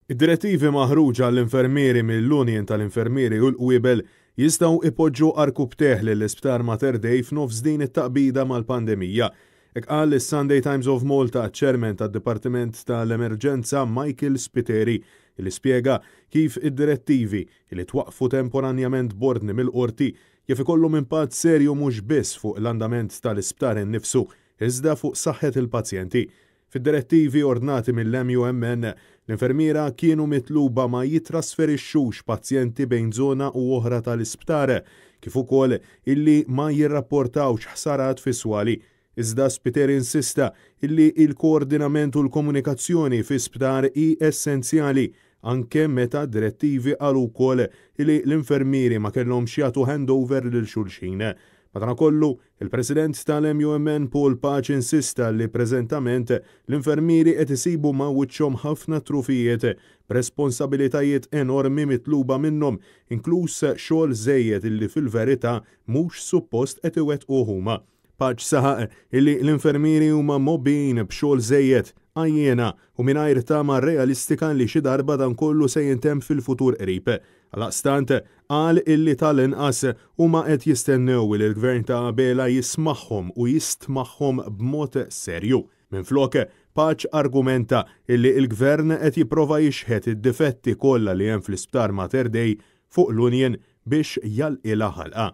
Id-direttivi maħruġa għall-infermieri mill-Union tal-Infermieri u l-Qwiebel jistgħu ipoġġu arkub teħli l-Isptar Mater Dei f'nofs din it-taqbida mal-pandemija. Hekk qal is-Sunday Times of Malta ċ-Chairman tad-Dipartiment tal-Emerġenza Michael Spiteri li spjega kif id-direttivi li twaqfu temporanjament bordni mill-qorti kif ikollhom impatt serju mhux biss fuq l-andament tal-isptar innifsu iżda fuq saħħet il-pazjenti. Fid-direttivi ordnati mill-MUMN, l-infermiera kienu mitluba ma jitrasferixxux pazjenti bejn żona u oħra tal-isptar, kif ukoll illi ma jirrapportawx ħsarat fiswali. Iżda Spiteri insista illi il-koordinament u l-komunikazzjoni fi sptar hi essenzjali anke meta direttivi qalu wkoll illi l-infermieri ma kellhomx jagħtu handover lil xulxin. Madankollu, il-President tal-MUMN Paul Paċ insista li preżentament l-infermieri qed isibu ma' wiċċhom ħafna trufijiet b'responsabilitajiet enormi mitluba minnhom, inkluż xogħol żejjed illi fil-verità mhux suppost qed iwettqu huma. Paċ saħaq illi l-infermieri huma mobbin b'xogħol żejjed għajjena u mingħajr tama realistika li xi darba dan kollu se jintemm fil-futur qrib. Għalaqstant qal illi tal-inqas huma qed jistennew li l-Gvern ta' Bela jismagħhom u jistmagħhom b'mod serju. Minflok Paċ argumenta illi l-Gvern qed jipprova jixħed id-difetti kollha li hemm fl-Isptar Mater Dei fuq l-Union biex jalqilha ħalqa.